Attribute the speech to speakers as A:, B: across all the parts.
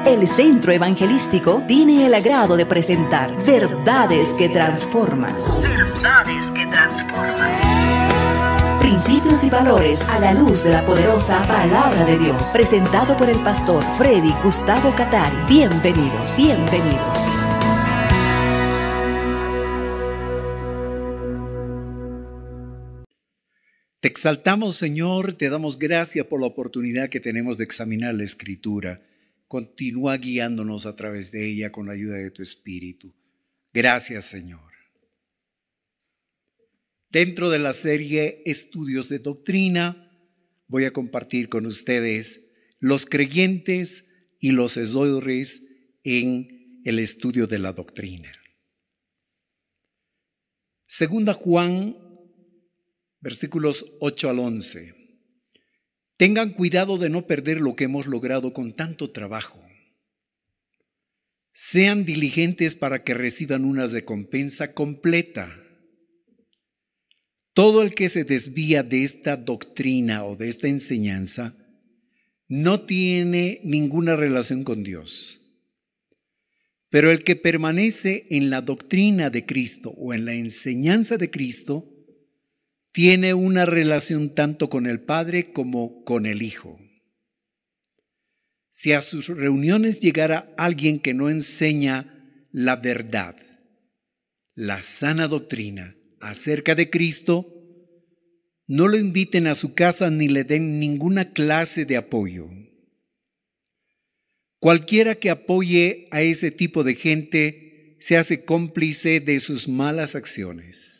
A: El Centro Evangelístico tiene el agrado de presentar Verdades que Transforman. Verdades que Transforman. Principios y valores a la luz de la poderosa Palabra de Dios. Presentado por el pastor Freddy Gustavo Catari. Bienvenidos, bienvenidos.
B: Te exaltamos, Señor, te damos gracias por la oportunidad que tenemos de examinar la Escritura. Continúa guiándonos a través de ella con la ayuda de tu Espíritu. Gracias, Señor. Dentro de la serie Estudios de Doctrina, voy a compartir con ustedes los creyentes y los errores en el estudio de la doctrina. Segunda Juan, versículos 8 al 11. Tengan cuidado de no perder lo que hemos logrado con tanto trabajo. Sean diligentes para que reciban una recompensa completa. Todo el que se desvía de esta doctrina o de esta enseñanza no tiene ninguna relación con Dios. Pero el que permanece en la doctrina de Cristo o en la enseñanza de Cristo tiene una relación tanto con el Padre como con el Hijo. Si a sus reuniones llegara alguien que no enseña la verdad, la sana doctrina acerca de Cristo, no lo inviten a su casa ni le den ninguna clase de apoyo. Cualquiera que apoye a ese tipo de gente se hace cómplice de sus malas acciones.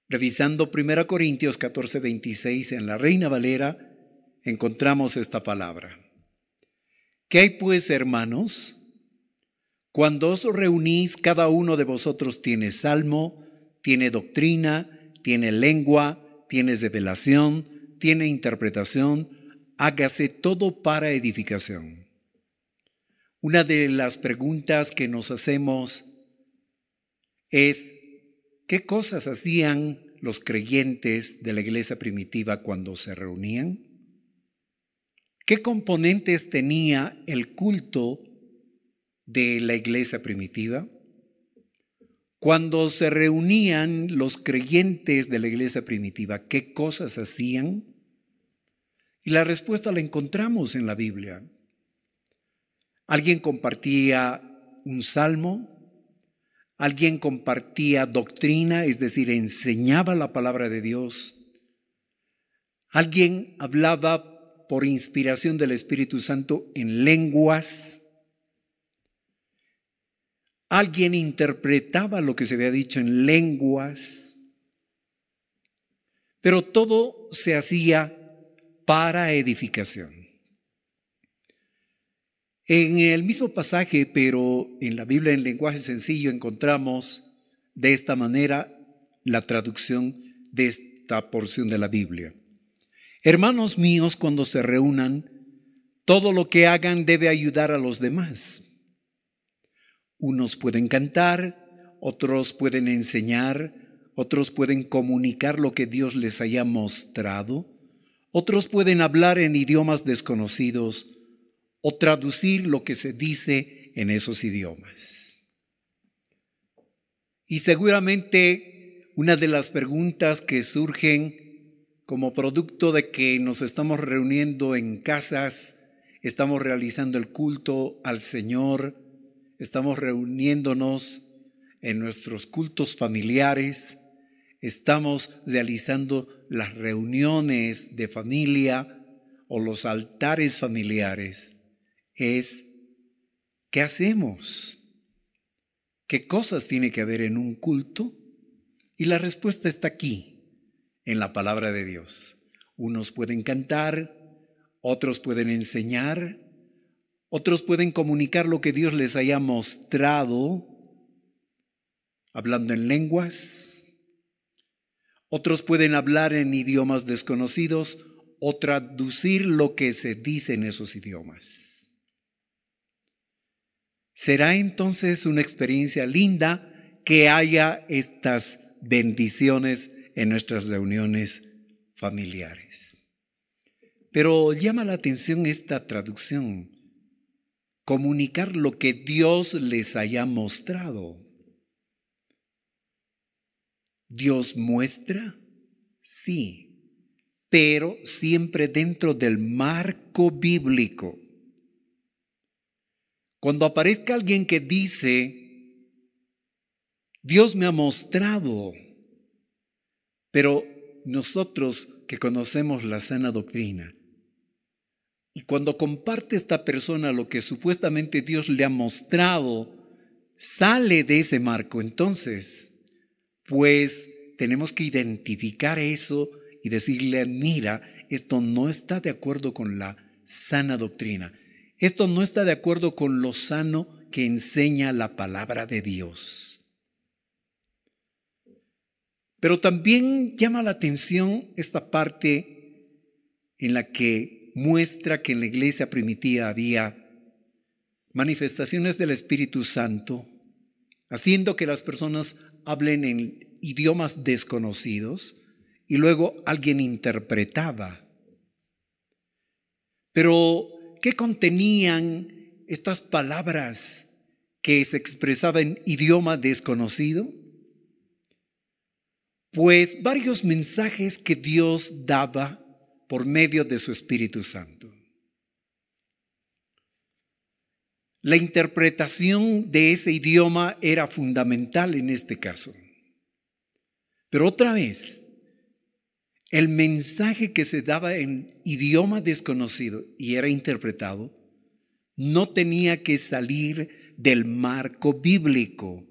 B: Revisando 1 Corintios 14:26 en la Reina Valera, encontramos esta palabra. ¿Qué hay pues, hermanos? Cuando os reunís, cada uno de vosotros tiene salmo, tiene doctrina, tiene lengua, tiene revelación, tiene interpretación, hágase todo para edificación. Una de las preguntas que nos hacemos es, ¿qué cosas hacían los creyentes de la iglesia primitiva cuando se reunían? ¿Qué componentes tenía el culto de la iglesia primitiva? Cuando se reunían los creyentes de la iglesia primitiva, ¿qué cosas hacían? Y la respuesta la encontramos en la Biblia. Alguien compartía un salmo, alguien compartía doctrina, es decir, enseñaba la palabra de Dios. Alguien hablaba por inspiración del Espíritu Santo en lenguas. Alguien interpretaba lo que se había dicho en lenguas. Pero todo se hacía para edificación. En el mismo pasaje, pero en la Biblia en lenguaje sencillo, encontramos de esta manera la traducción de esta porción de la Biblia. Hermanos míos, cuando se reúnan, todo lo que hagan debe ayudar a los demás. Unos pueden cantar, otros pueden enseñar, otros pueden comunicar lo que Dios les haya mostrado, otros pueden hablar en idiomas desconocidos o traducir lo que se dice en esos idiomas. Y seguramente una de las preguntas que surgen como producto de que nos estamos reuniendo en casas, estamos realizando el culto al Señor, estamos reuniéndonos en nuestros cultos familiares, estamos realizando las reuniones de familia o los altares familiares. Es, ¿qué hacemos? ¿Qué cosas tiene que haber en un culto? Y la respuesta está aquí, en la palabra de Dios. Unos pueden cantar, otros pueden enseñar, otros pueden comunicar lo que Dios les haya mostrado, hablando en lenguas. Otros pueden hablar en idiomas desconocidos o traducir lo que se dice en esos idiomas. Será entonces una experiencia linda que haya estas bendiciones en nuestras reuniones familiares. Pero llama la atención esta traducción: comunicar lo que Dios les haya mostrado. ¿Dios muestra? Sí, pero siempre dentro del marco bíblico. Cuando aparezca alguien que dice, Dios me ha mostrado, pero nosotros que conocemos la sana doctrina, y cuando comparte esta persona lo que supuestamente Dios le ha mostrado, sale de ese marco, entonces, pues tenemos que identificar eso y decirle, mira, esto no está de acuerdo con la sana doctrina. Esto no está de acuerdo con lo sano que enseña la palabra de Dios. Pero también llama la atención esta parte en la que muestra que en la iglesia primitiva había manifestaciones del Espíritu Santo, haciendo que las personas hablen en idiomas desconocidos y luego alguien interpretaba. Pero, ¿qué contenían estas palabras que se expresaban en idioma desconocido? Pues varios mensajes que Dios daba por medio de su Espíritu Santo. La interpretación de ese idioma era fundamental en este caso. Pero otra vez, el mensaje que se daba en idioma desconocido y era interpretado no tenía que salir del marco bíblico,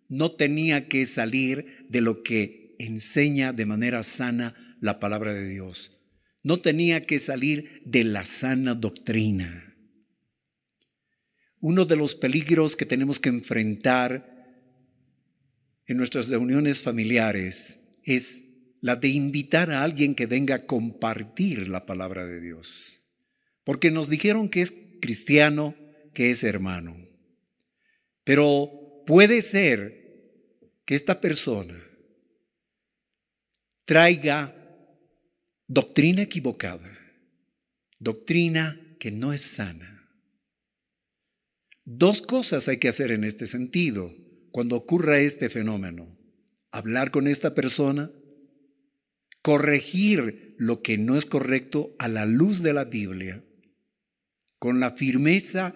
B: no tenía que salir de lo que enseña de manera sana la palabra de Dios, no tenía que salir de la sana doctrina. Uno de los peligros que tenemos que enfrentar en nuestras reuniones familiares es la de invitar a alguien que venga a compartir la palabra de Dios. Porque nos dijeron que es cristiano, que es hermano. Pero puede ser que esta persona traiga doctrina equivocada, doctrina que no es sana. Dos cosas hay que hacer en este sentido cuando ocurra este fenómeno: hablar con esta persona, corregir lo que no es correcto a la luz de la Biblia, con la firmeza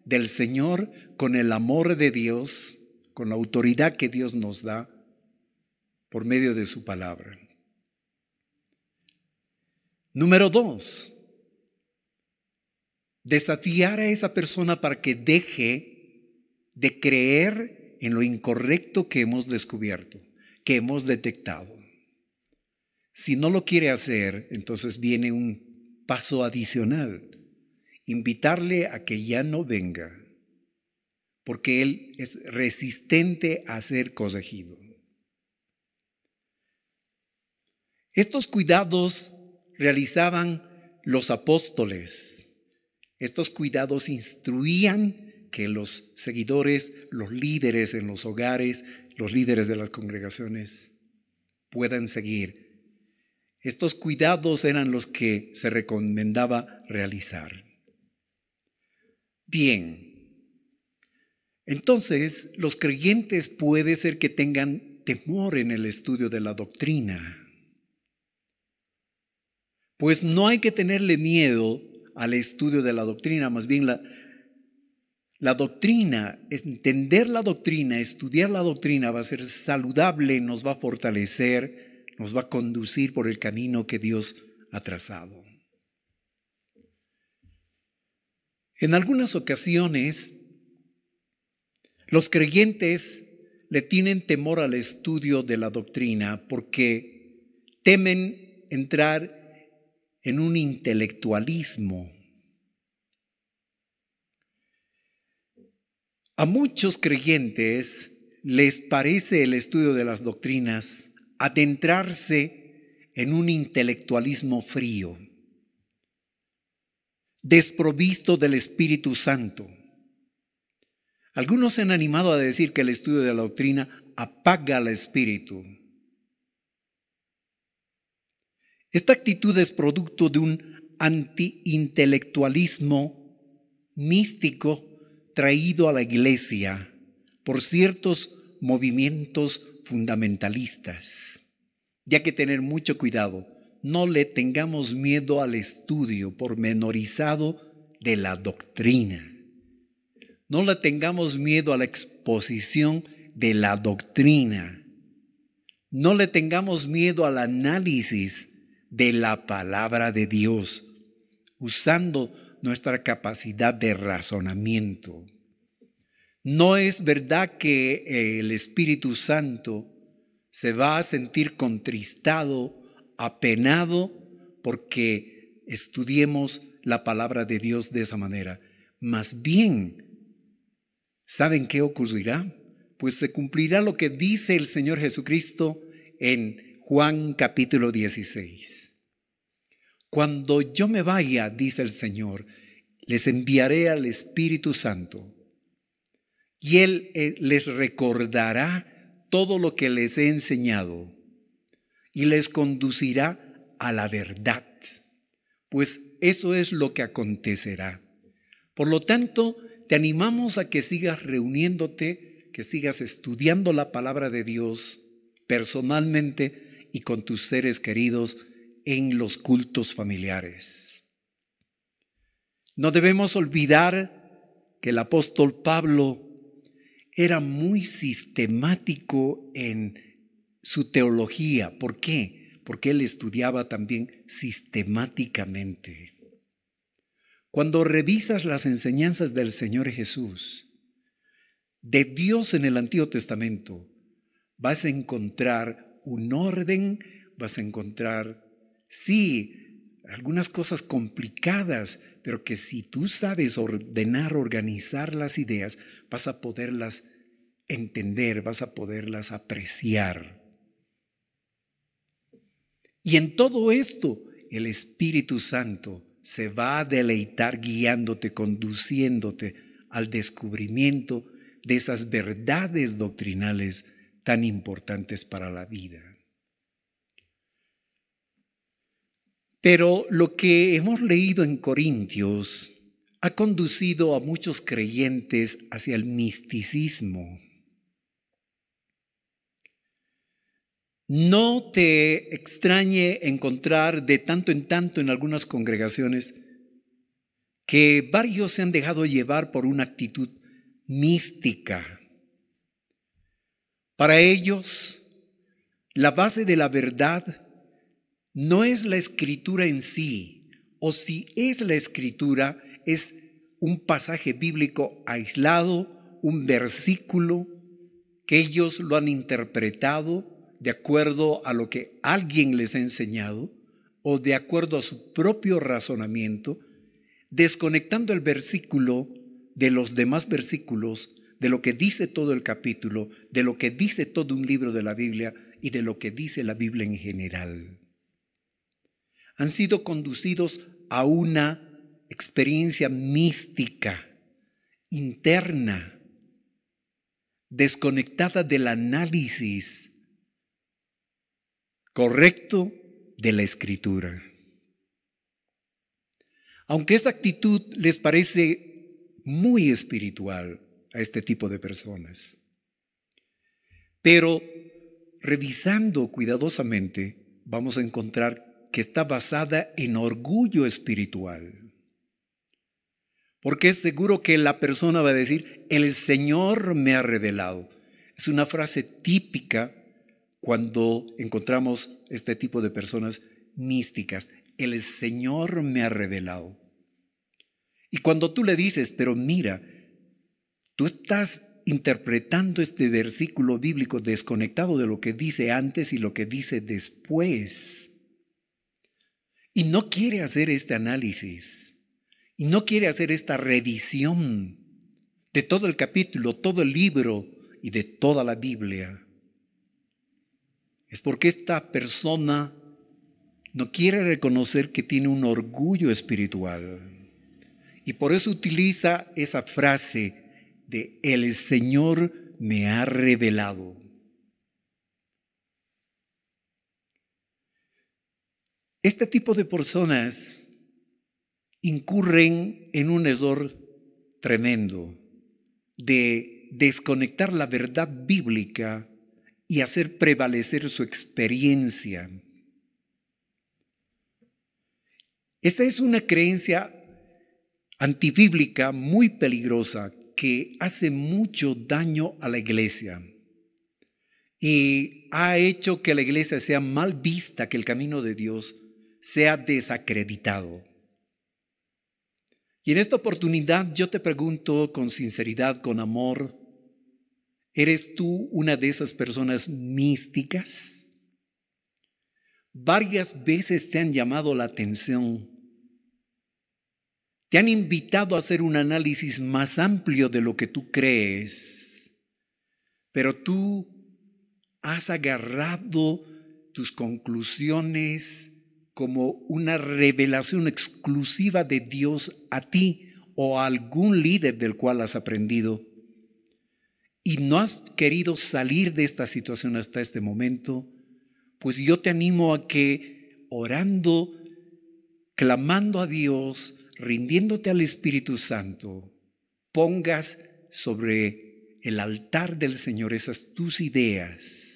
B: del Señor, con el amor de Dios, con la autoridad que Dios nos da por medio de su palabra. Número 2, desafiar a esa persona para que deje de creer en lo incorrecto que hemos descubierto, que hemos detectado. Si no lo quiere hacer, entonces viene un paso adicional: invitarle a que ya no venga, porque él es resistente a ser corregido. Estos cuidados realizaban los apóstoles. Estos cuidados instruían que los seguidores, los líderes en los hogares, los líderes de las congregaciones puedan seguir. Estos cuidados eran los que se recomendaba realizar. Bien, entonces los creyentes puede ser que tengan temor en el estudio de la doctrina. Pues no hay que tenerle miedo al estudio de la doctrina, más bien la doctrina, entender la doctrina, estudiar la doctrina va a ser saludable, nos va a fortalecer, nos va a conducir por el camino que Dios ha trazado. En algunas ocasiones, los creyentes le tienen temor al estudio de la doctrina porque temen entrar en un intelectualismo. A muchos creyentes les parece el estudio de las doctrinas adentrarse en un intelectualismo frío, desprovisto del Espíritu Santo. Algunos se han animado a decir que el estudio de la doctrina apaga al espíritu. Esta actitud es producto de un antiintelectualismo místico traído a la iglesia por ciertos movimientos fundamentalistas. Y hay que tener mucho cuidado. No le tengamos miedo al estudio pormenorizado de la doctrina. No le tengamos miedo a la exposición de la doctrina. No le tengamos miedo al análisis de la palabra de Dios, usando nuestra capacidad de razonamiento. No es verdad que el Espíritu Santo se va a sentir contristado, apenado, porque estudiemos la palabra de Dios de esa manera. Más bien, ¿saben qué ocurrirá? Pues se cumplirá lo que dice el Señor Jesucristo en Juan capítulo 16. Cuando yo me vaya, dice el Señor, les enviaré al Espíritu Santo y Él les recordará todo lo que les he enseñado y les conducirá a la verdad. Pues eso es lo que acontecerá. Por lo tanto, te animamos a que sigas reuniéndote, que sigas estudiando la palabra de Dios personalmente y con tus seres queridos en los cultos familiares. No debemos olvidar que el apóstol Pablo era muy sistemático en su teología. ¿Por qué? Porque él estudiaba también sistemáticamente. Cuando revisas las enseñanzas del Señor Jesús, de Dios en el Antiguo Testamento, vas a encontrar un orden, vas a encontrar, sí, algunas cosas complicadas, pero que si tú sabes ordenar, organizar las ideas, vas a poderlas entender, vas a poderlas apreciar. Y en todo esto, el Espíritu Santo se va a deleitar guiándote, conduciéndote al descubrimiento de esas verdades doctrinales tan importantes para la vida. Pero lo que hemos leído en Corintios ha conducido a muchos creyentes hacia el misticismo. No te extrañe encontrar de tanto en algunas congregaciones que varios se han dejado llevar por una actitud mística. Para ellos, la base de la verdad no es la escritura en sí, o si es la escritura, es un pasaje bíblico aislado, un versículo que ellos lo han interpretado de acuerdo a lo que alguien les ha enseñado o de acuerdo a su propio razonamiento, desconectando el versículo de los demás versículos, de lo que dice todo el capítulo, de lo que dice todo un libro de la Biblia y de lo que dice la Biblia en general. Han sido conducidos a una experiencia mística, interna, desconectada del análisis correcto de la Escritura. Aunque esta actitud les parece muy espiritual a este tipo de personas, pero revisando cuidadosamente vamos a encontrar que está basada en orgullo espiritual. Porque es seguro que la persona va a decir, el Señor me ha revelado. Es una frase típica cuando encontramos este tipo de personas místicas. El Señor me ha revelado. Y cuando tú le dices, pero mira, tú estás interpretando este versículo bíblico desconectado de lo que dice antes y lo que dice después. Y no quiere hacer este análisis, y no quiere hacer esta revisión de todo el capítulo, todo el libro y de toda la Biblia. Es porque esta persona no quiere reconocer que tiene un orgullo espiritual. Y por eso utiliza esa frase de el Señor me ha revelado. Este tipo de personas incurren en un error tremendo de desconectar la verdad bíblica y hacer prevalecer su experiencia. Esta es una creencia antibíblica muy peligrosa que hace mucho daño a la iglesia y ha hecho que la iglesia sea mal vista, que el camino de Dios sea desacreditado. Y en esta oportunidad yo te pregunto con sinceridad, con amor, ¿eres tú una de esas personas místicas? Varias veces te han llamado la atención, te han invitado a hacer un análisis más amplio de lo que tú crees, pero tú has agarrado tus conclusiones como una revelación exclusiva de Dios a ti o a algún líder del cual has aprendido y no has querido salir de esta situación hasta este momento, pues yo te animo a que orando, clamando a Dios, rindiéndote al Espíritu Santo, pongas sobre el altar del Señor esas tus ideas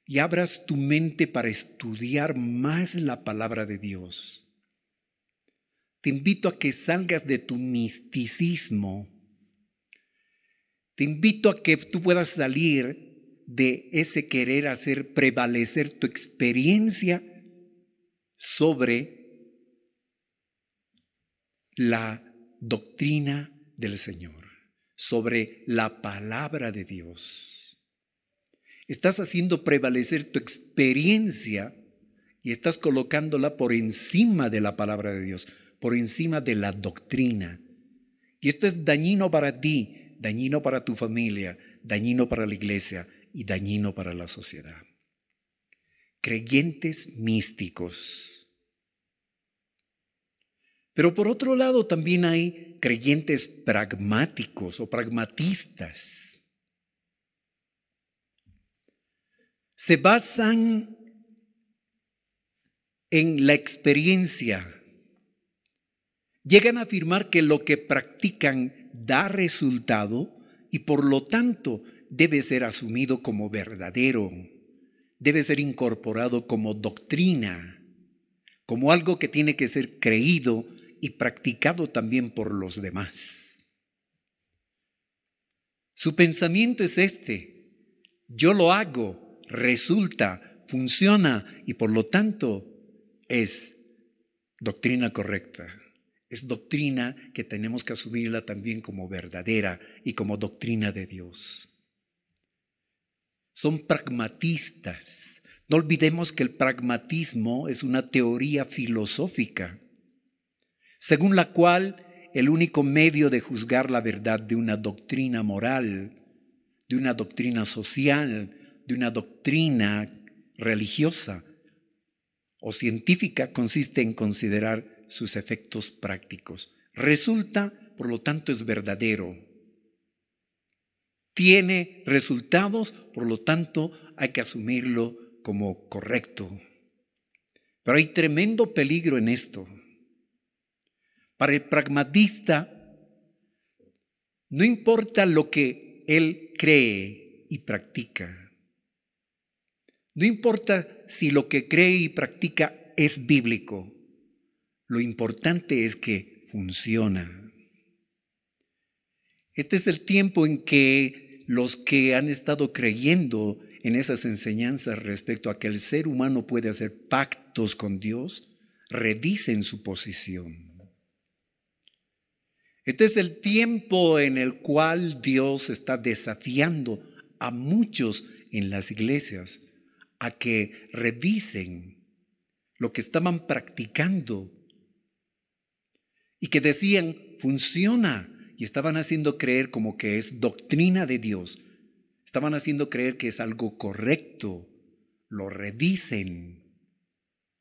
B: y abras tu mente para estudiar más la palabra de Dios. Te invito a que salgas de tu misticismo. Te invito a que tú puedas salir de ese querer hacer prevalecer tu experiencia sobre la doctrina del Señor, sobre la palabra de Dios. Estás haciendo prevalecer tu experiencia y estás colocándola por encima de la palabra de Dios, por encima de la doctrina. Y esto es dañino para ti, dañino para tu familia, dañino para la iglesia y dañino para la sociedad. Creyentes místicos. Pero por otro lado también hay creyentes pragmáticos o pragmatistas. Se basan en la experiencia. Llegan a afirmar que lo que practican da resultado y por lo tanto debe ser asumido como verdadero, debe ser incorporado como doctrina, como algo que tiene que ser creído y practicado también por los demás. Su pensamiento es este: yo lo hago, resulta, funciona y por lo tanto es doctrina correcta. Es doctrina que tenemos que asumirla también como verdadera y como doctrina de Dios. Son pragmatistas. No olvidemos que el pragmatismo es una teoría filosófica, según la cual el único medio de juzgar la verdad de una doctrina moral, de una doctrina social, de una doctrina religiosa o científica consiste en considerar sus efectos prácticos. Resulta, por lo tanto, es verdadero. Tiene resultados, por lo tanto, hay que asumirlo como correcto. Pero hay tremendo peligro en esto. Para el pragmatista, no importa lo que él cree y practica. No importa si lo que cree y practica es bíblico. Lo importante es que funciona. Este es el tiempo en que los que han estado creyendo en esas enseñanzas respecto a que el ser humano puede hacer pactos con Dios, revisen su posición. Este es el tiempo en el cual Dios está desafiando a muchos en las iglesias a que revisen lo que estaban practicando y que decían funciona y estaban haciendo creer como que es doctrina de Dios. Estaban haciendo creer que es algo correcto. Lo revisen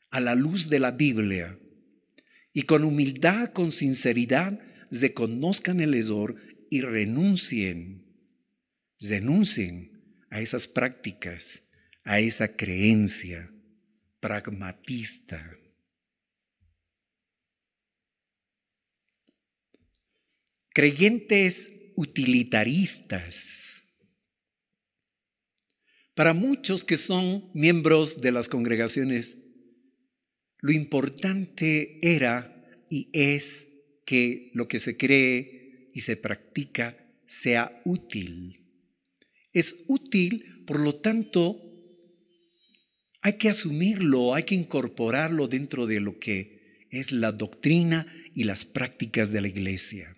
B: a la luz de la Biblia y con humildad, con sinceridad, reconozcan el error y renuncien a esas prácticas, a esa creencia pragmatista. creyentes utilitaristas. Para muchos que son miembros de las congregaciones, lo importante era y es que lo que se cree y se practica sea útil. Es útil, por lo tanto, hay que asumirlo, hay que incorporarlo dentro de lo que es la doctrina y las prácticas de la iglesia.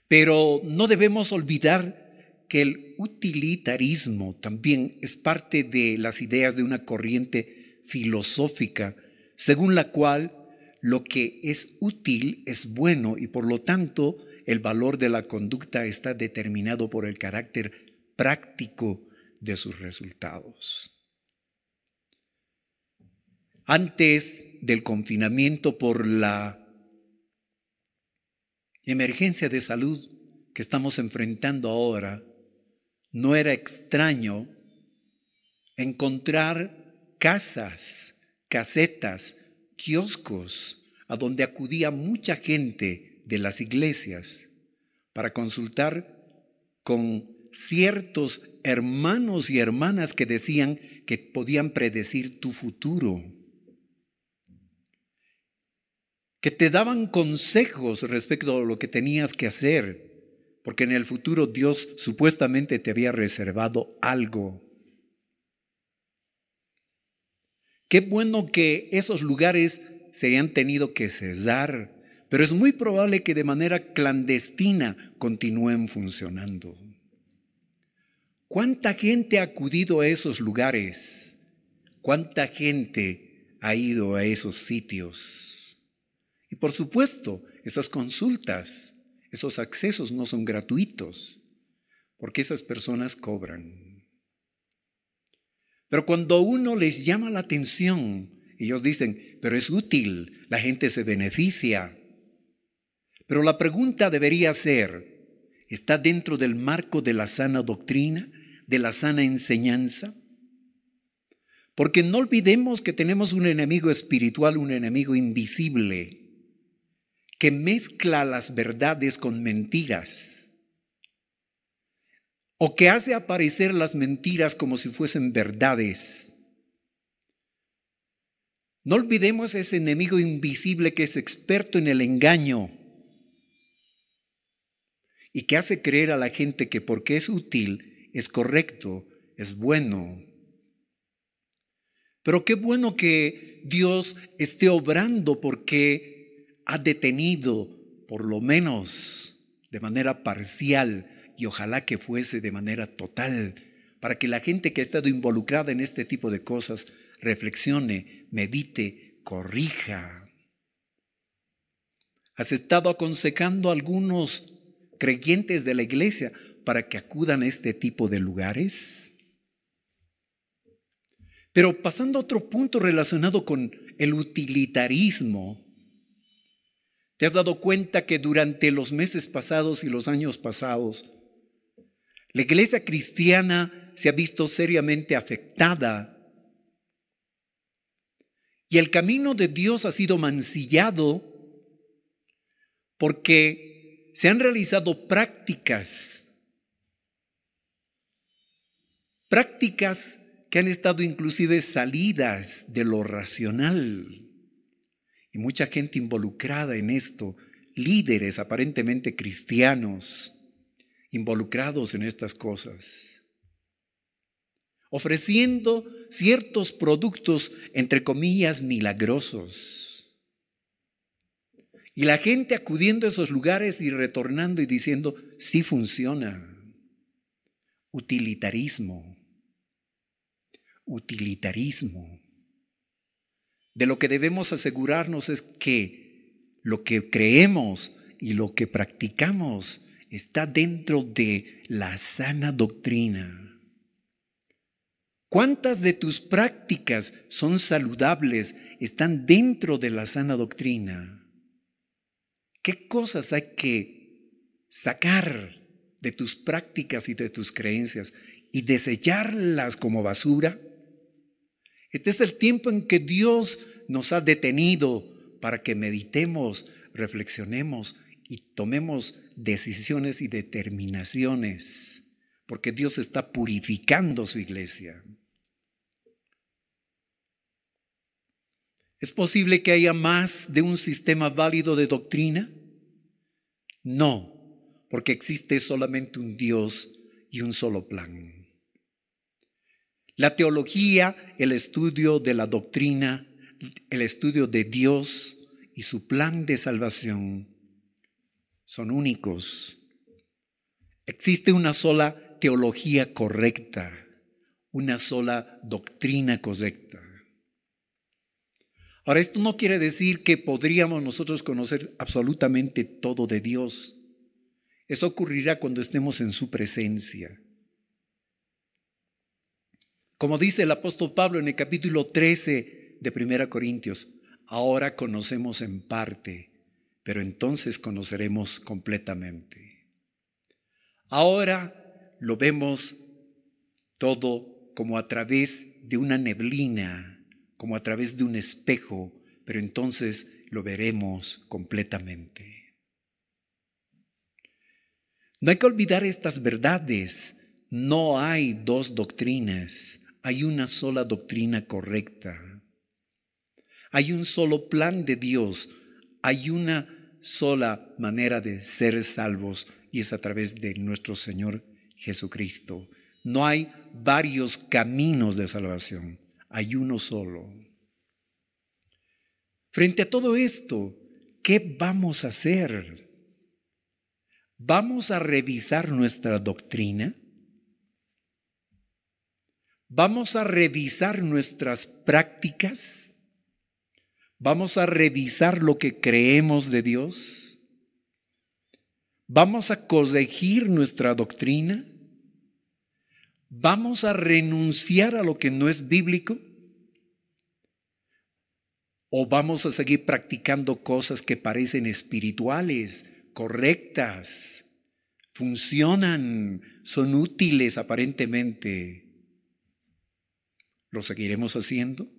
B: Pero no debemos olvidar que el utilitarismo también es parte de las ideas de una corriente filosófica, según la cual lo que es útil es bueno y por lo tanto el valor de la conducta está determinado por el carácter práctico de sus resultados. Antes del confinamiento por la emergencia de salud que estamos enfrentando ahora, no era extraño encontrar casas, casetas, kioscos a donde acudía mucha gente de las iglesias para consultar con ciertos hermanos y hermanas que decían que podían predecir tu futuro, que te daban consejos respecto a lo que tenías que hacer, porque en el futuro Dios supuestamente te había reservado algo. Qué bueno que esos lugares se hayan tenido que cesar, pero es muy probable que de manera clandestina continúen funcionando. ¿Cuánta gente ha acudido a esos lugares? ¿Cuánta gente ha ido a esos sitios? Y por supuesto, esas consultas, esos accesos no son gratuitos, porque esas personas cobran. Pero cuando uno les llama la atención, ellos dicen, pero es útil, la gente se beneficia. Pero la pregunta debería ser, ¿está dentro del marco de la sana doctrina, de la sana enseñanza? Porque no olvidemos que tenemos un enemigo espiritual, un enemigo invisible, que mezcla las verdades con mentiras, o que hace aparecer las mentiras como si fuesen verdades. No olvidemos ese enemigo invisible que es experto en el engaño y que hace creer a la gente que porque es útil, es correcto, es bueno. Pero qué bueno que Dios esté obrando porque ha detenido, por lo menos de manera parcial, y ojalá que fuese de manera total, para que la gente que ha estado involucrada en este tipo de cosas reflexione, medite, corrija. ¿Has estado aconsejando a algunos creyentes de la iglesia para que acudan a este tipo de lugares? Pero pasando a otro punto relacionado con el utilitarismo, ¿te has dado cuenta que durante los meses pasados y los años pasados, la iglesia cristiana se ha visto seriamente afectada y el camino de Dios ha sido mancillado porque se han realizado prácticas que han estado inclusive salidas de lo racional y mucha gente involucrada en esto, líderes aparentemente cristianos involucrados en estas cosas, ofreciendo ciertos productos, entre comillas, milagrosos. Y la gente acudiendo a esos lugares y retornando y diciendo, sí funciona. Utilitarismo. De lo que debemos asegurarnos es que lo que creemos y lo que practicamos está dentro de la sana doctrina. ¿Cuántas de tus prácticas son saludables, están dentro de la sana doctrina? ¿Qué cosas hay que sacar de tus prácticas y de tus creencias y desecharlas como basura? Este es el tiempo en que Dios nos ha detenido para que meditemos, reflexionemos y tomemos decisiones y determinaciones, porque Dios está purificando su iglesia. ¿Es posible que haya más de un sistema válido de doctrina? No, porque existe solamente un Dios y un solo plan. La teología, el estudio de la doctrina, el estudio de Dios y su plan de salvación son únicos. Existe una sola teología correcta, una sola doctrina correcta. Ahora, esto no quiere decir que podríamos nosotros conocer absolutamente todo de Dios. Eso ocurrirá cuando estemos en su presencia. Como dice el apóstol Pablo en el capítulo 13 de 1 Corintios, ahora conocemos en parte, pero entonces conoceremos completamente. Ahora lo vemos todo como a través de una neblina, como a través de un espejo, pero entonces lo veremos completamente. No hay que olvidar estas verdades. No hay dos doctrinas, hay una sola doctrina correcta. Hay un solo plan de Dios, hay una sola manera de ser salvos y es a través de nuestro Señor Jesucristo. No hay varios caminos de salvación, hay uno solo. Frente a todo esto, ¿qué vamos a hacer? ¿Vamos a revisar nuestra doctrina? ¿Vamos a revisar nuestras prácticas? ¿Vamos a revisar lo que creemos de Dios? ¿Vamos a corregir nuestra doctrina? ¿Vamos a renunciar a lo que no es bíblico? ¿O vamos a seguir practicando cosas que parecen espirituales, correctas, funcionan, son útiles aparentemente? ¿Lo seguiremos haciendo?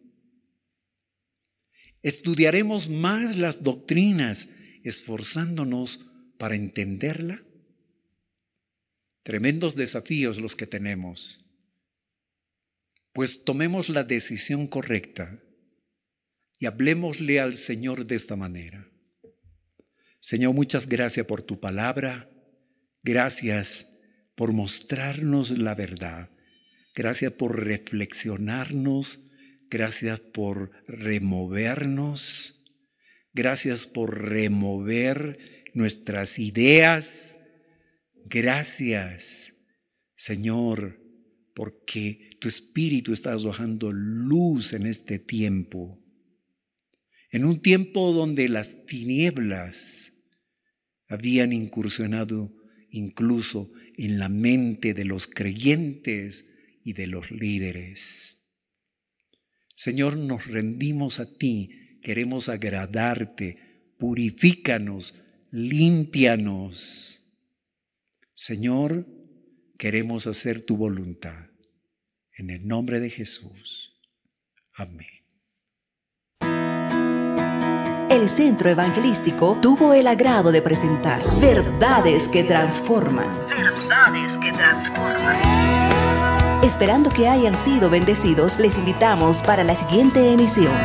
B: ¿Estudiaremos más las doctrinas, esforzándonos para entenderla? Tremendos desafíos los que tenemos. Pues tomemos la decisión correcta y hablemosle al Señor de esta manera. Señor, muchas gracias por tu palabra. Gracias por mostrarnos la verdad. Gracias por reflexionarnos. Gracias por removernos. Gracias por remover nuestras ideas. Gracias, Señor, porque tu Espíritu está arrojando luz en este tiempo. En un tiempo donde las tinieblas habían incursionado incluso en la mente de los creyentes y de los líderes. Señor, nos rendimos a ti, queremos agradarte, purifícanos, límpianos. Señor, queremos hacer tu voluntad. En el nombre de Jesús. Amén.
A: El Centro Evangelístico tuvo el agrado de presentar Verdades que Transforman. Verdades que Transforman. Esperando que hayan sido bendecidos, les invitamos para la siguiente emisión.